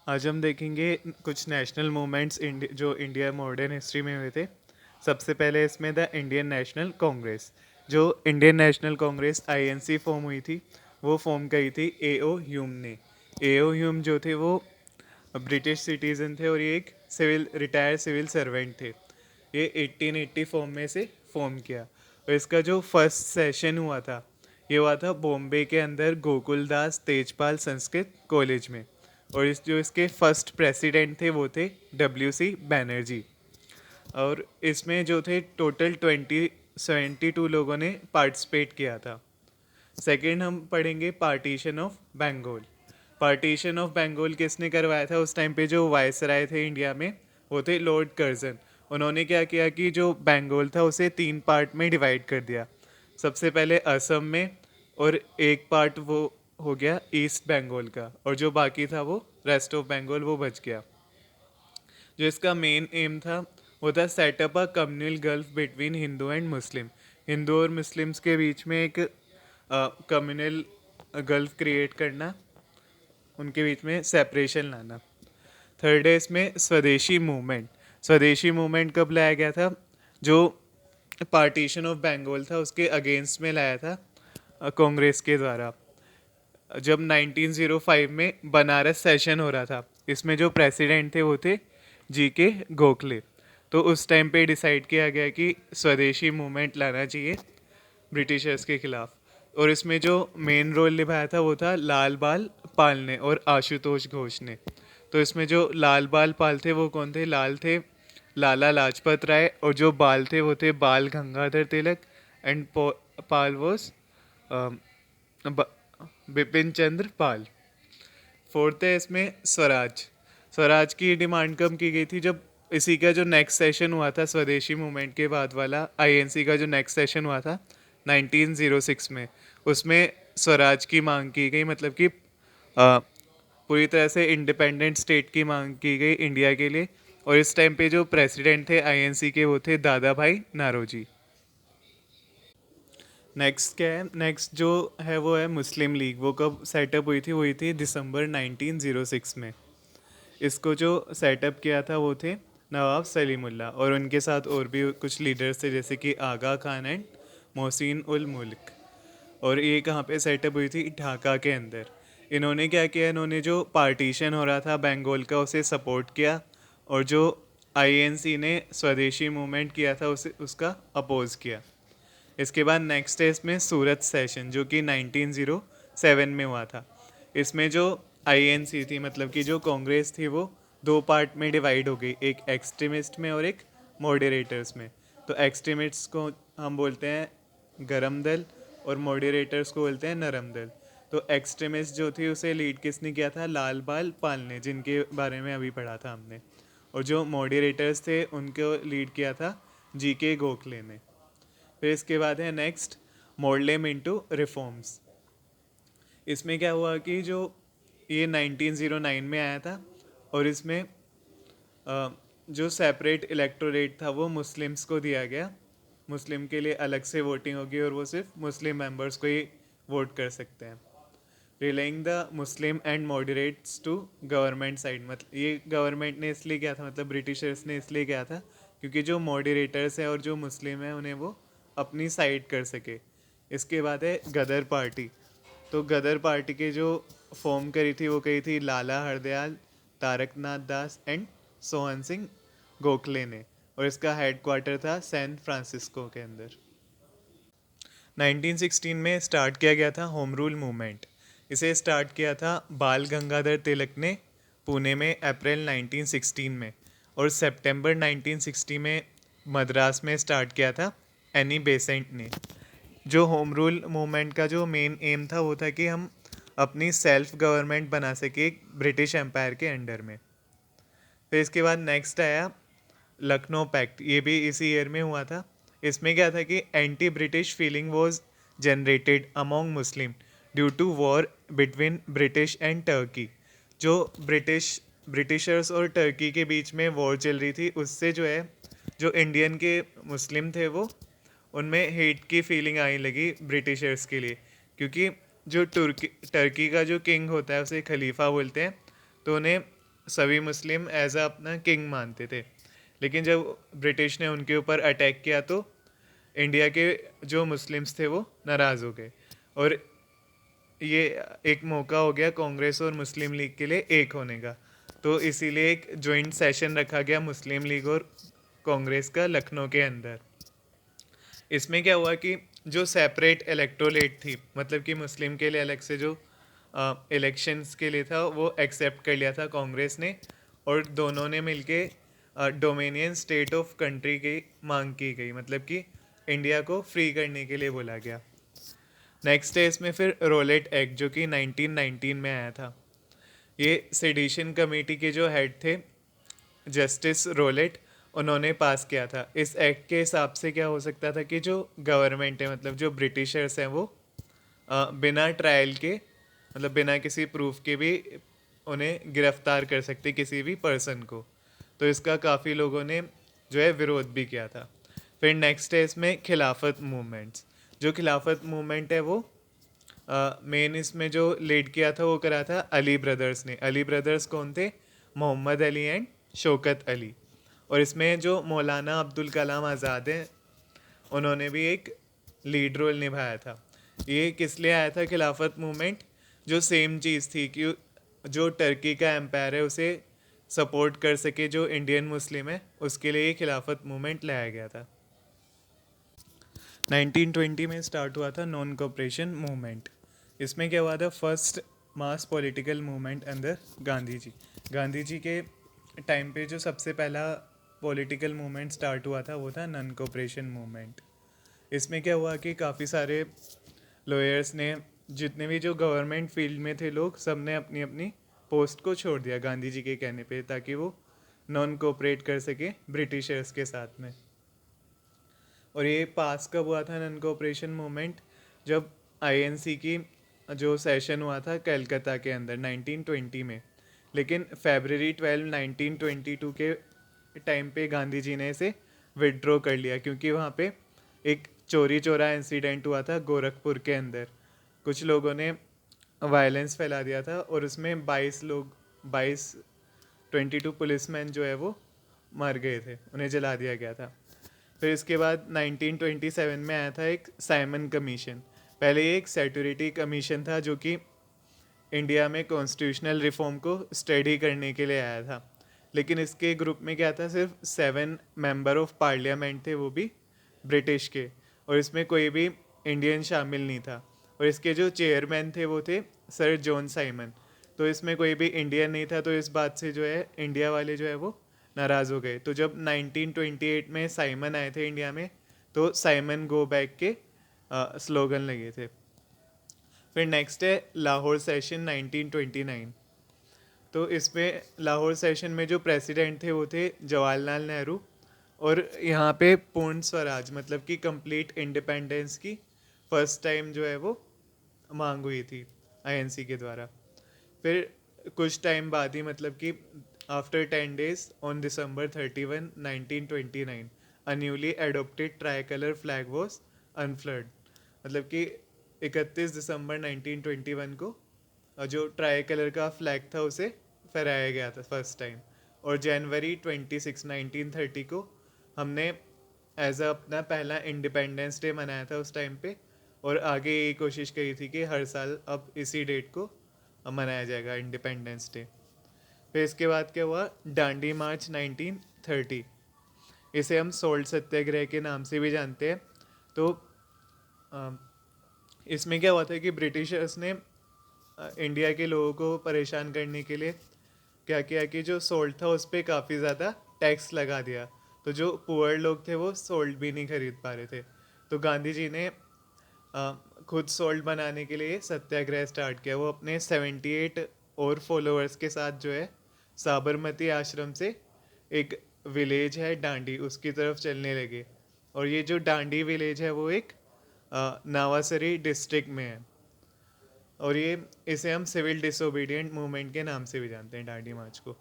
आज हम देखेंगे कुछ नेशनल मूवमेंट्स जो इंडिया मॉडर्न हिस्ट्री में हुए थे। सबसे पहले इसमें द इंडियन नेशनल कांग्रेस। जो Indian National Congress INC form हुई थी, वो फॉर्म करी थी एओ ह्यूम ने। एओ ह्यूम जो थे वो ब्रिटिश सिटीज़न थे और ये एक रिटायर्ड सिविल सर्वेंट थे। ये 1884 में से फॉर्म किया और इसका जो फर्स्ट सेशन हुआ था, ये हुआ था बॉम्बे के अंदर गोकुलदास तेजपाल संस्कृत कॉलेज में। और इसके फर्स्ट प्रेसिडेंट थे वो थे WC बैनर्जी। और इसमें जो थे टोटल 72 लोगों ने पार्टिसिपेट किया था। सेकंड हम पढ़ेंगे partition of Bengal. Partition of Bengal किसने करवाया था? उस टाइम पे जो वायसराय थे इंडिया में, वो थे लॉर्ड कर्जन। उन्होंने क्या किया कि जो बंगाल था उसे 3 पार्ट में डिवाइड कर दिया। सबसे पहले असम में, और एक पार्ट वो हो गया ईस्ट बंगाल का, और जो बाकी था वो रेस्ट ऑफ बंगाल वो बच गया। जो इसका मेन एम था वो था setup a communal gulf between Hindu and Muslim. Hindu और मुस्लिम्स के बीच में एक कम्युनल गल्फ क्रिएट करना, उनके बीच में सेपरेशन लाना। थर्ड है इसमें स्वदेशी मूवमेंट। स्वदेशी मूवमेंट कब लाया गया था? जो पार्टीशन ऑफ बंगाल था उसके अगेंस्ट में लाया था कांग्रेस के द्वारा। जब 1905 में बनारस सेशन हो रहा था, इसमें जो प्रेसिडेंट थे वो थे GK गोखले। तो उस टाइम पे डिसाइड किया गया कि स्वदेशी मूवमेंट लाना चाहिए ब्रिटिशर्स के खिलाफ। और इसमें जो मेन रोल निभाया था वो था लाल बाल पाल ने और आशुतोष घोष ने। तो इसमें जो लाल बाल पाल थे वो कौन थे? लाल थे लाला लाजपत राय, और जो बाल थे वो थे Bal Gangadhar Tilak, and Pal was Bipin Chandra Pal. Fourth है इसमें स्वराज। स्वराज की डिमांड कब की गई थी? जब इसी का जो नेक्स्ट सेशन हुआ था स्वदेशी मूवमेंट के बाद वाला, INC का जो नेक्स्ट सेशन हुआ था 1906 में, उसमें स्वराज की मांग की गई। मतलब कि पूरी तरह से इंडिपेंडेंट स्टेट की मांग की गई इंडिया के लिए। और इस टाइम पे जो प्रेसिडेंट थे INC के वो थे दादा भाई नारोजी। नेक्स्ट क्या है? नेक्स्ट जो है वो है मुस्लिम लीग। वो कब सेटअप हुई थी? हुई थी दिसंबर 1906 में। इसको जो सेटअप किया था वो थे नवाब सलीमुल्लाह, और उनके साथ और भी कुछ लीडर्स थे जैसे कि आगा खान एंड मोहसिन उल मुल्क। और ये कहाँ पे सेटअप हुई थी? ढाका के अंदर। इन्होंने क्या किया? इन्होंने जो पार्टीशन हो रहा था बंगाल का उसे सपोर्ट किया, और जो INC ने स्वदेशी मूवमेंट किया था उसे उसका अपोज किया। इसके बाद नेक्स्ट है इसमें सूरत सेशन, जो कि 1907 में हुआ था। इसमें जो INC थी, मतलब कि जो कांग्रेस थी, वो 2 पार्ट में डिवाइड हो गई, एक एक्सट्रीमिस्ट में और एक मॉडरेटर्स में। तो एक्सट्रीमिस्ट को हम बोलते हैं गरम दल, और मॉडरेटर्स को बोलते हैं नरम दल। तो एक्सट्रीमिस्ट जो थी उसे लीड किसने किया था? लाल बाल पाल ने, जिनके बारे में अभी पढ़ा था हमने। और जो मॉडरेटर्स थे उनको लीड किया था GK गोखले ने। फिर इसके बाद है नेक्स्ट मोल्डेम इंटू रिफॉर्म्स। इसमें क्या हुआ कि जो ये 1909 में आया था, और इसमें जो सेपरेट इलेक्टोरेट था वो मुस्लिम्स को दिया गया। मुस्लिम के लिए अलग से वोटिंग होगी और वो सिर्फ मुस्लिम मेंबर्स को ही वोट कर सकते हैं। Rallying the Muslim and moderates to government side. मतलब ये गवर्नमेंट ने इसलिए किया था, मतलब ब्रिटिशर्स ने इसलिए किया था क्योंकि जो मॉडरेटर्स हैं और जो मुस्लिम हैं उन्हें वो अपनी साइड कर सके। इसके बाद है गदर पार्टी। तो गदर पार्टी के जो फॉर्म करी थी वो करी थी लाला हरदयाल, तारकनाथ दास एंड सोहन सिंह गोखले ने, और इसका हेडक्वार्टर था सैन फ्रांसिस्को के अंदर। 1916 में स्टार्ट किया गया था होम रूल मूवमेंट। इसे स्टार्ट किया था बाल गंगाधर तिलक ने पुणे में अप्रैल 1916 में, और सितंबर 1960 में मद्रास में स्टार्ट किया था एनी बेसेंट ने। जो होम रूल मूवमेंट का जो मेन एम था वो था कि हम अपनी सेल्फ गवर्नमेंट बना सके ब्रिटिश एम्पायर के अंडर में। फिर इसके बाद नेक्स्ट आया लखनऊ पैक्ट। ये भी इसी ईयर में हुआ था। इसमें क्या था कि anti British feeling was generated among Muslim due to war between British and Turkey. जो ब्रिटिशर्स और टर्की के बीच में वॉर चल रही थी, उससे जो है जो इंडियन के मुस्लिम थे वो उनमें हेट की फीलिंग आने लगी ब्रिटिशर्स के लिए। क्योंकि जो टर्की का जो किंग होता है उसे खलीफा बोलते हैं। तो उन्हें सभी मुस्लिम एज अ अपना किंग मानते थे। लेकिन जब ब्रिटिश ने उनके ऊपर अटैक किया तो इंडिया के जो मुस्लिम्स थे वो नाराज़ हो गए, और ये एक मौका हो गया कांग्रेस और मुस्लिम लीग के लिए एक होने का। तो इसीलिए एक जॉइंट सेशन रखा गया मुस्लिम लीग और कांग्रेस का लखनऊ के अंदर। इसमें क्या हुआ कि जो सेपरेट इलेक्टोरेट थी, मतलब कि मुस्लिम के लिए अलग से जो इलेक्शंस के लिए था, वो एक्सेप्ट कर लिया था कांग्रेस ने, और दोनों ने मिलके डोमिनियन स्टेट ऑफ कंट्री की मांग की गई, मतलब कि इंडिया को फ्री करने के लिए बोला गया। नेक्स्ट है इसमें फिर रोलेट एक्ट, जो कि 1919 में आया था। ये सेडिशन कमेटी के जो हेड थे जस्टिस रोलेट, उन्होंने पास किया था। इस एक्ट के हिसाब से क्या हो सकता था कि जो गवर्नमेंट है, मतलब जो ब्रिटिशर्स हैं, वो बिना ट्रायल के, मतलब बिना किसी प्रूफ के भी उन्हें गिरफ्तार कर सकते किसी भी पर्सन को। तो इसका काफ़ी लोगों ने जो है विरोध भी किया था। फिर नेक्स्ट है इसमें खिलाफत मूवमेंट्स। जो खिलाफत मूवमेंट है वो मेन इसमें जो लीड किया था वो करा था अली ब्रदर्स ने। अली ब्रदर्स कौन थे? मोहम्मद अली एंड शौकत अली। और इसमें जो मौलाना अब्दुल कलाम आज़ाद हैं, उन्होंने भी एक लीड रोल निभाया था। ये किस लिए आया था खिलाफत मूवमेंट? जो सेम चीज़ थी कि जो टर्की का एम्पायर है उसे सपोर्ट कर सके जो इंडियन मुस्लिम है, उसके लिए ये खिलाफत मूवमेंट लाया गया था। 1920 में स्टार्ट हुआ था नॉन कोऑपरेशन मूवमेंट। इसमें क्या हुआ था? फर्स्ट मास पॉलिटिकल मूवमेंट अंदर गांधी जी। गांधी जी के टाइम पे जो सबसे पहला पॉलिटिकल मूवमेंट स्टार्ट हुआ था वो था नॉन कोऑपरेशन मूवमेंट। इसमें क्या हुआ कि काफ़ी सारे लॉयर्स ने, जितने भी जो गवर्नमेंट फील्ड में थे लोग, सब ने अपनी अपनी पोस्ट को छोड़ दिया गांधी जी के कहने पे, ताकि वो नॉन कोऑपरेट कर सके ब्रिटिशर्स के साथ में। और ये पास कब हुआ था नॉन कोऑपरेशन मूवमेंट? जब आईएनसी की जो सेशन हुआ था कलकत्ता के अंदर 1920 में। लेकिन फरवरी 12 1922 के टाइम पे गांधी जी ने इसे विड्रॉ कर लिया, क्योंकि वहाँ पे एक चोरी चोरा इंसिडेंट हुआ था गोरखपुर के अंदर। कुछ लोगों ने वायलेंस फैला दिया था और उसमें 22 पुलिसमैन जो है वो मर गए थे, उन्हें जला दिया गया था। फिर इसके बाद 1927 में आया था एक साइमन कमीशन। पहले ये एक सेक्यूरिटी कमीशन था जो कि इंडिया में कॉन्स्टिट्यूशनल रिफॉर्म को स्टडी करने के लिए आया था। लेकिन इसके ग्रुप में क्या था? सिर्फ 7 मेंबर ऑफ पार्लियामेंट थे, वो भी ब्रिटिश के, और इसमें कोई भी इंडियन शामिल नहीं था। और इसके जो चेयरमैन थे वो थे सर जॉन साइमन। तो इसमें कोई भी इंडियन नहीं था, तो इस बात से जो है इंडिया वाले जो है वो नाराज़ हो गए। तो जब 1928 में साइमन आए थे इंडिया में, तो साइमन गो बैक के स्लोगन लगे थे। फिर नेक्स्ट है लाहौर सेशन 1929। तो इसमें लाहौर सेशन में जो प्रेसिडेंट थे वो थे जवाहरलाल नेहरू, और यहाँ पे पूर्ण स्वराज, मतलब कि कंप्लीट इंडिपेंडेंस की फर्स्ट टाइम जो है वो मांग हुई थी आईएनसी के द्वारा। फिर कुछ टाइम बाद ही, मतलब कि after 10 days on December 31 1929 a newly adopted tricolour flag was unfurled. मतलब कि 31 दिसंबर 1921 को जो ट्राई कलर का फ्लैग था उसे फहराया गया था फर्स्ट टाइम। और जनवरी 26 1930 को हमने एज अ अपना पहला इंडिपेंडेंस डे मनाया था उस टाइम पे। और आगे ये कोशिश करी थी कि हर साल अब इसी डेट को मनाया जाएगा इंडिपेंडेंस डे। फिर इसके बाद क्या हुआ? डांडी मार्च 1930। इसे हम सोल्ट सत्याग्रह के नाम से भी जानते हैं। तो इसमें क्या हुआ था कि ब्रिटिशर्स ने इंडिया के लोगों को परेशान करने के लिए क्या किया कि जो सोल्ट था उस पर काफ़ी ज़्यादा टैक्स लगा दिया। तो जो पुअर लोग थे वो सोल्ट भी नहीं खरीद पा रहे थे। तो गांधी जी ने खुद सोल्ट बनाने के लिए सत्याग्रह स्टार्ट किया। वो अपने 78 और फॉलोअर्स के साथ जो है साबरमती आश्रम से एक विलेज है डांडी, उसकी तरफ चलने लगे। और ये जो डांडी विलेज है वो एक नावासरी डिस्ट्रिक्ट में है। और ये इसे हम सिविल डिसोबीडियंट मूवमेंट के नाम से भी जानते हैं, डांडी मार्च को।